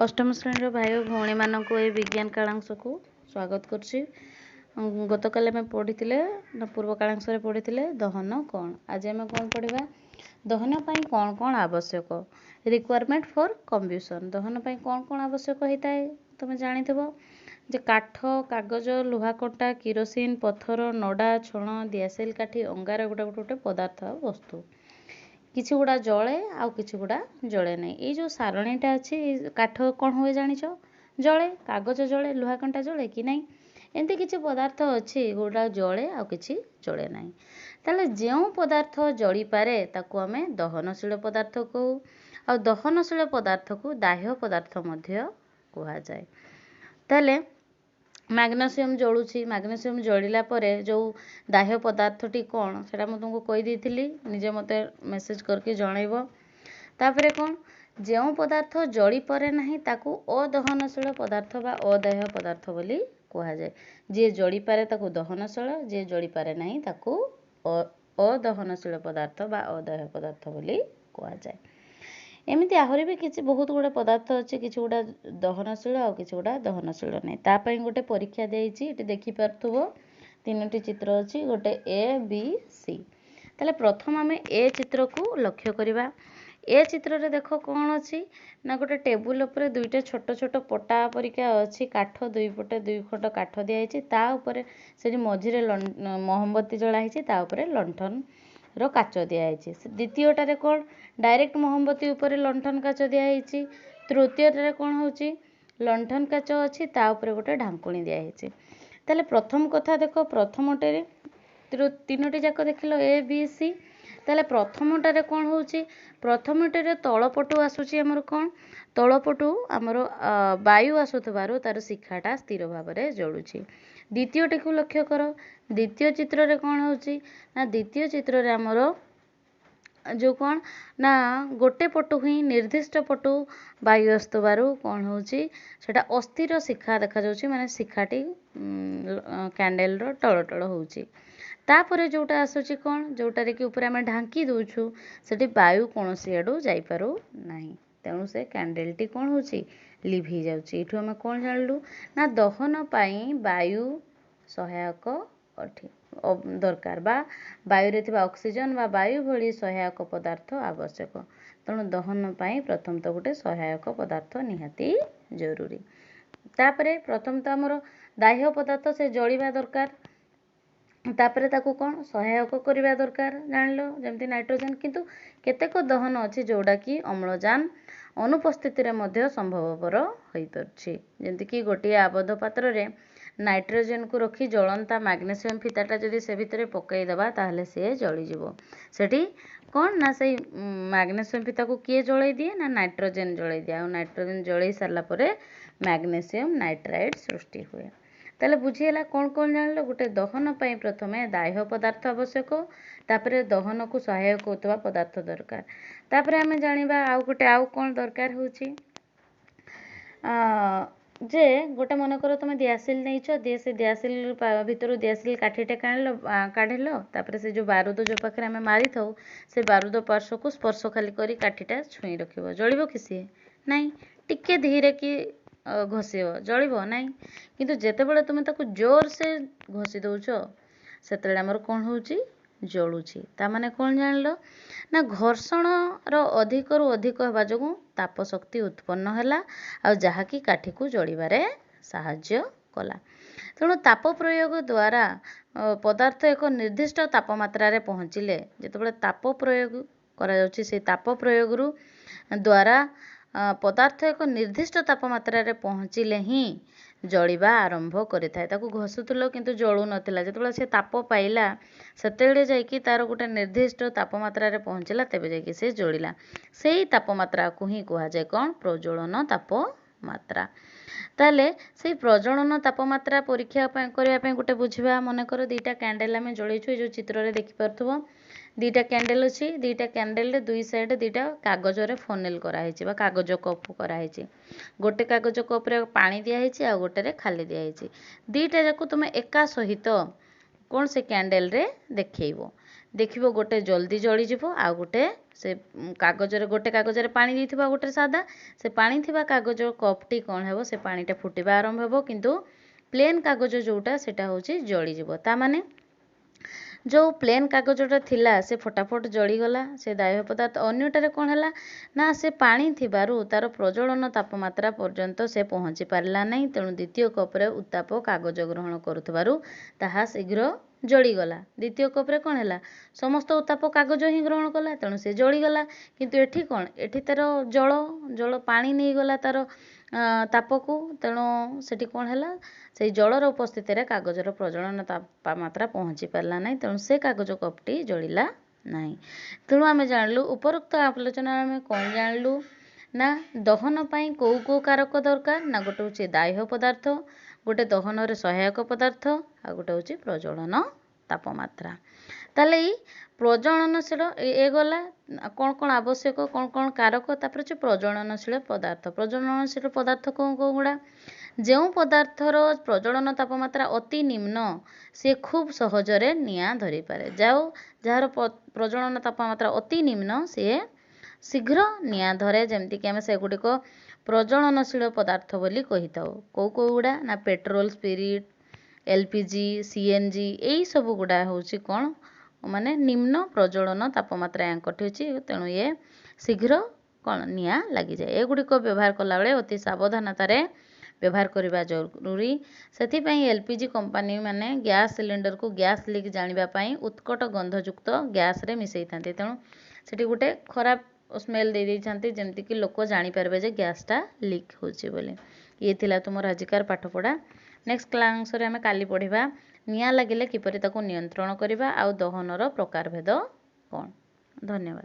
अष्टम श्रेणी भाई और भौणी मानक ये विज्ञान कालांश को स्वागत करुच्ची। गतकाल आम पढ़ी पूर्व कालांश पढ़ी दहन कौन। आज आम कौन पढ़ा दहन पर कौन कौन आवश्यक रिक्वायरमेंट फॉर कम्ब्यूशन। दहन पर कौन कौन आवश्यक होता है तुम जानी जे काठ कागज लुहा कटा किरोसिन पत्थर नड़ा छण दियासिल काठी अंगार गोटे गोटे पदार्थ वस्तु किसी गुड़ा जले आउ किसी गुड़ा जले नहीं। ये जो सारणीटा अच्छी काठ कौन हुए जानिछ जले कागज जले लुहा कंटा जले कि नहीं एमती किसी पदार्थ अच्छी गुड़ा जले आउ किसी जले नहीं। ताले जो पदार्थ जली पारे ताकू आमे दहनशील पदार्थ कहू आ दहनशील पदार्थ को दाह्य पदार्थ मध्य कहा जाए। ताले मैग्नेशियम जलुची मैग्नेशियम जलिला परे जो दाह्य पदार्थटी कौन सेटा मैं तुमको कही निजे मते मेसेज करके जनइब। तापरे कौन जो पदार्थ जली पारे नहीं ताकू अदहनशील पदार्थ बा अदाह्य पदार्थ बोली कहा जाए। जे जली पारे ताकू दहनशील जे जली पारे नहीं ताकू अदहनशील पदार्थ बा अदाह्य पदार्थ बोली कहा जाए। एमती आहरी भी किसी बहुत गुड़ा पदार्थ अच्छे किसी गुड़ा दहनशील आ किसी गुड़ा दहनशील नहीं। तापाई गोटे परीक्षा देती देखिपो तीनोटी चित्र अच्छी गोटे ए बी सी। ताले प्रथम आम ए चित्र को लक्ष्य करवा। ए चित्र रे देख कौन अच्छी ना गोटे टेबुल उपर दुईटा छोट छोट पटा परिका अच्छी काठ दुई पटे दुई खंड काठ दिखाई से मझिरे मोहम्बती जलाही तापर लंठन रो काच दिखाई। द्वितीयटारे कौन डायरेक्ट मोहम्बती उपर लंठन काच दिखाई। तृतीयटारे कौन होची लंठन काच अच्छी तापर गोटे ढांकुणी दिखाई। ताले प्रथम कथा देख प्रथमटे तीनोटी जाक देख लो ए बी सी। ताले प्रथमटारे कौन होची प्रथमटारे तलपटू आसूची आमर कौन तलपटू आमर वायु आसुथबारु तार शिखाटा स्थिर भाव में जलुची। द्वितीयटी को लक्ष्य कर द्वितीय चित्र रे कौन होची ना द्वितीय चित्र रे आमर जो कौन ना गोटे पटु ही निर्दिष्ट पटु वायु आसुथबारु कौन होची सेटा अस्थिर शिखा देखा जाउची माने शिखाटी कैंडल रो टळ टळ होची। तापर जोटा आसूची कौन जोटारे कि ऊपर आमे ढांकी दउछु सेठी वायु कोनोसी आडू जाई पारू नाही तेणु से कैंडल टी कौन होची लिभि जाउची। एठु आमे कौन जानलु ना दहन पाई वायु सहायक दरकार बा वायु रे थिबा ऑक्सीजन बा वायु भली सहायक पदार्थ आवश्यक। तेणु दहन पाई प्रथम तो गोटे सहायक पदार्थ निहाती जरूरी। तापरे प्रथम तो आमर दाह्य पदार्थ से जलिबा दरकार तापरे ताकू कौन सहायक करवा दरकार जान लो जमती नाइट्रोजन किंतु केतेक दहन अच्छी जोड़ा कि अम्लजान अनुपस्थित रे मध्य संभवपर होई परछि। जेमति कि गोटे आबद्ध पात्र रे नाइट्रोजन को रखी जलंता मैग्नेशियम फिताटा जदि से भितर पकई दबा ताहले से जली जिवो सेठी कौन ना से मैग्नेशियम फिता को किए जळई दिए ना नाइट्रोजन जळई दिए। नाइट्रोजन जळई सारला परे मैग्नेशियम नाइट्राइड सृष्टि हुए। ताले बुझीला कौन कौन जानलो गोटे दहन पाई प्रथमे दाह्य पदार्थ आवश्यक तापरे दहन को सहायक होतवा पदार्थ दरकार। तापरे आमे जानिबा आउ गोटे आउ कौन दरकार होची जे गोटे मन कर तुम दियासिल नहींछ दे से दियासिल भितर दियासिल काठीटे काढ़ेलो तापरे से जो बारूद जो पाखे आमे मारी थाउ से बारूद पार्श्व को स्पर्श खाली करी काठीटा छुई रखिबो जलिबो कि सी नहीं टिके धीरे कि घषिब जलिबो नहीं किंतु जेतेबेले तुम ताकू जोर से घषि दउछ सेतेबेले हमर कोन होउची जलुची। ता माने कोन जानलो ना घर्षण रो अधिक रु अधिक हेबा जोगु ताप शक्ति उत्पन्न हैला आ जहा कि काठी को जलिबारे साहाय्य कला। तेणु ताप प्रयोग द्वारा पदार्थ एक निर्दिष्ट तापमात्रा रे पहुँचिले जेतेबेले ताप प्रयोग करा जाउची से ताप प्रयोग रु द्वारा पदार्थ एक निर्दिष्ट तापमात्रा रे पहुँचिले ही जलिबा आरंभ करिथाय। ताकू घसुथुलो किंतु जळु नथिला जेतेबेले से ताप पाइला सेतेबेले जायकि तार गोटे निर्दिष्ट तापमात्रा रे पहुँचला तेबे जायकि से जलिला सेही तापमात्रा को ही कहा जाय कोन प्रज्वलन तापमात्रा। ताले से प्रज्वलन तापमात्रा परीक्षा करने गोटे बुझा मन कर दीटा कैंडल आम जलैछु जो चित्र रे देखि परथुबो दीटा कैंडल अच्छी दीटा कैंडल रे दुई साइड दीटा कागज रे फनेल कराई बा कागज कप कराई गोटे कागज कप रे पानी दिया आ गोटे रे खाली दिया दीटा जाक तुम एका सहित कौन से कैंडल रे देखो गोटे जल्दी जली आ गोटे से कागजरे गोटे कागजरे पानी देइथिबा गोटे सादा से पानी थिबा कागज कपटी कौन हेबो से पानीटा फुटिबा आरंभ हेबो किंतु प्लेन कागज जोटा सेटा होची जळी जिवो ता माने जो प्लेन कागजटा थिला से फटाफट जळीगला से दाह्य पदार्थ अन्यटारे कौन हैला ना से पानी थिबारु तार प्रज्वलन तापमात्रा पर्यंत से पहुँची पारला नहीं तेणु द्वितीय कप्रे उत्ताप कागज ग्रहण करुथबारु ताहा शीघ्र जळीगला द्वितीय कप्रे कौन हैला समस्त उत्ताप कागज ही ग्रहण कला तेणु से जळीगला किंतु एठी कौन एठी तार जल पानी नहीं गला तार तापकू तेणु सेठी कौन हैला से जलर उपस्थित रे कागजर प्रज्वलन तापमात्रा पहुँची पारला नहीं तेणु से कागज कपटी जळिला नहीं तेणु आमे जानलु उपरोक्त आलोचना आमे कौन जानलु ना दहन पाई को कारक दरकार ना गोटे होची दाह्य पदार्थ गोटे दहन रे सहायक पदार्थ आ गोटे होची प्रज्वलन तापमात्रा ताले प्रज्वलनशील ए गला कौन कौन आवश्यक कौन कौन कारक तापर होची प्रज्वलनशील पदार्थ कौन गुड़ा जो पदार्थर प्रज्वलन तापमात्रा अति निम्न से खूब सहजरे निया धरी पारे जार प्रज्वलन तापमात्रा अति निम्न से शीघ्र निया धरे जमती कि आमे सेगुड़िक प्रज्वलनशील पदार्थ बोली कही थाउ कौ गुड़ा ना पेट्रोल स्पिरिट एलपीजी सीएनजी यही सब गुड़ा होची कौन माने निम्न प्रज्वलन तापमात्रा यांकठी होची तेणु ये शीघ्र कौन निया लगी जाए एगुड़िक व्यवहार कला बेले अति सावधानतार व्यवहार करने जरूरी से एलपीजी कंपनी माने गैस सिलिंडर को गैस लीक जानापी उत्कट गंधयुक्त गैस रे मिसई था तेणु से गोटे खराब स्मेल दे जमती कि लोक जानीपारे जे गैसटा लीक होची बोली ये थिला तुमर आजिकार पाठपढ़ा नेक्स्ट क्लास रे आमे काली पढ़िबा निया लागिले किपरि ताको नियंत्रण करबा आ दहनर प्रकारभेद कौन। धन्यवाद।